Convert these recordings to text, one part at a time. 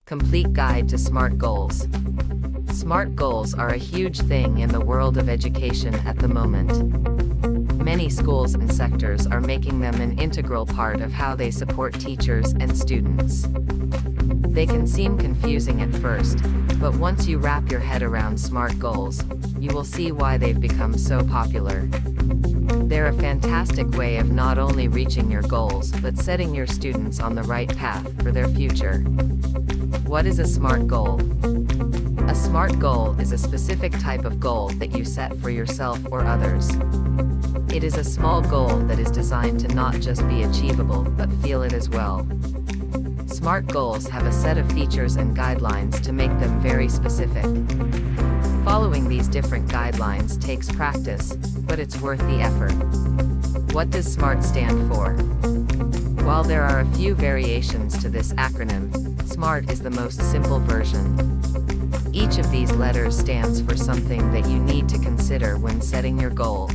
Complete Guide to SMART Goals. SMART goals are a huge thing in the world of education at the moment. Many schools and sectors are making them an integral part of how they support teachers and students. They can seem confusing at first, but once you wrap your head around SMART goals, you will see why they've become so popular. They're a fantastic way of not only reaching your goals but setting your students on the right path for their future. What is a SMART goal? A SMART goal is a specific type of goal that you set for yourself or others. It is a small goal that is designed to not just be achievable but feel it as well. SMART goals have a set of features and guidelines to make them very specific. Following these different guidelines takes practice, but it's worth the effort. What does SMART stand for? While there are a few variations to this acronym, SMART is the most simple version. Each of these letters stands for something that you need to consider when setting your goal.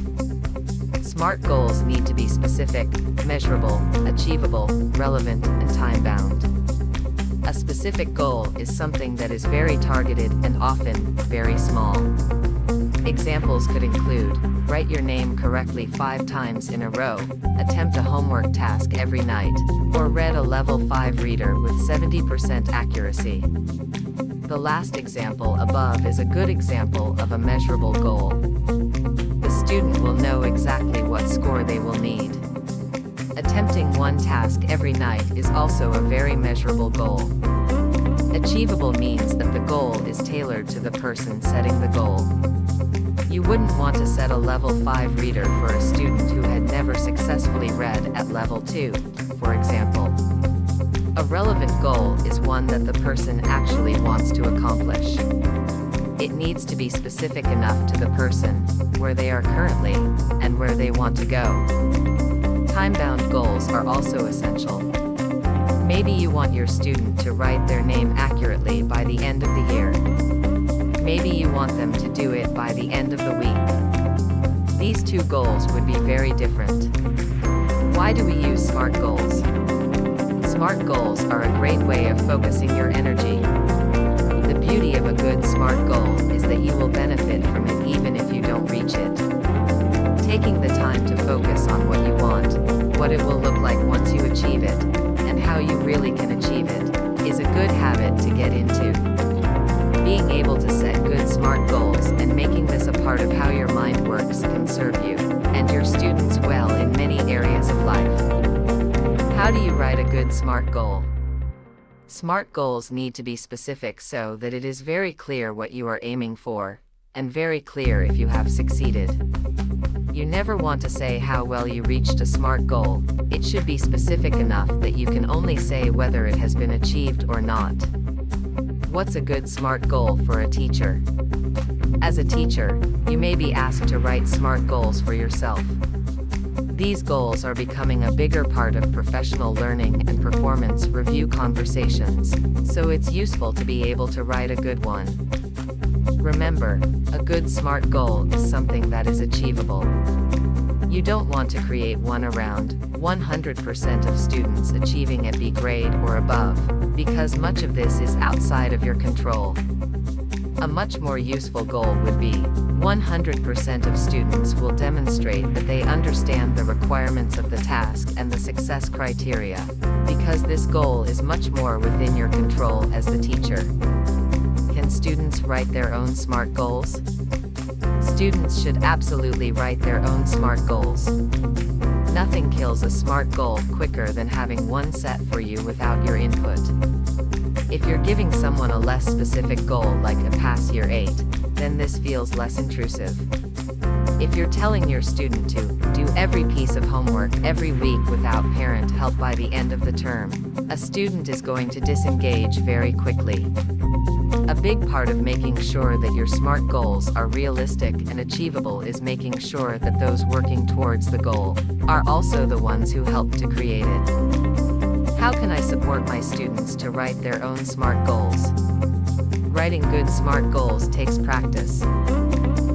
SMART goals need to be specific, measurable, achievable, relevant, and time-bound. A specific goal is something that is very targeted and often very small. Examples could include: write your name correctly 5 times in a row, attempt a homework task every night, or read a level 5 reader with 70% accuracy. The last example above is a good example of a measurable goal. The student will know exactly what score they will need. Attempting one task every night is also a very measurable goal. Achievable means that the goal is tailored to the person setting the goal. You wouldn't want to set a level 5 reader for a student who had never successfully read at level 2, for example. A relevant goal is one that the person actually wants to accomplish. It needs to be specific enough to the person, where they are currently, and where they want to go. Time-bound goals are also essential. Maybe you want your student to write their name accurately by the end of the year. Maybe you want them to do it by the end of the week. These two goals would be very different. Why do we use SMART goals? SMART goals are a great way of focusing your energy. The beauty of a good SMART goal is that you will benefit from it even if you don't reach it. Taking the time to focus on what you want, what it will look like once you achieve it, and how you really can achieve it, is a good habit to get into. Being able to set good SMART goals and making this a part of how your mind works can serve you and your students well in many areas of life. How do you write a good SMART goal? SMART goals need to be specific so that it is very clear what you are aiming for, and very clear if you have succeeded. You never want to say how well you reached a SMART goal. It should be specific enough that you can only say whether it has been achieved or not. What's a good SMART goal for a teacher? As a teacher, you may be asked to write SMART goals for yourself. These goals are becoming a bigger part of professional learning and performance review conversations, so it's useful to be able to write a good one. Remember, a good SMART goal is something that is achievable. You don't want to create one around 100% of students achieving a B grade or above, because much of this is outside of your control. A much more useful goal would be 100% of students will demonstrate that they understand the requirements of the task and the success criteria, because this goal is much more within your control as the teacher. Can students write their own SMART goals? Students should absolutely write their own SMART goals. Nothing kills a SMART goal quicker than having one set for you without your input. If you're giving someone a less specific goal like a pass year 8, then this feels less intrusive. If you're telling your student to do every piece of homework every week without parent help by the end of the term, a student is going to disengage very quickly. A big part of making sure that your SMART goals are realistic and achievable is making sure that those working towards the goal are also the ones who help to create it. How can I support my students to write their own SMART goals? Writing good SMART goals takes practice.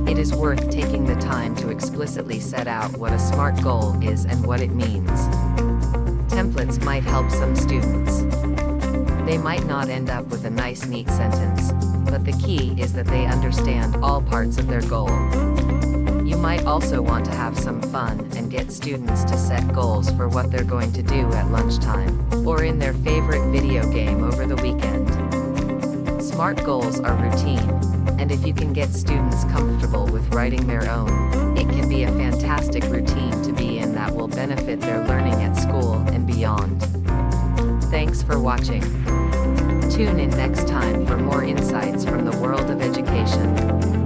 It is worth taking the time to explicitly set out what a SMART goal is and what it means. Templates might help some students. They might not end up with a nice neat sentence, but the key is that they understand all parts of their goal. You might also want to have some fun and get students to set goals for what they're going to do at lunchtime, or in their favorite video game over the weekend. SMART goals are routine, and if you can get students comfortable with writing their own, it can be a fantastic routine to be in that will benefit their learning at school and beyond. Thanks for watching. Tune in next time for more insights from the world of education.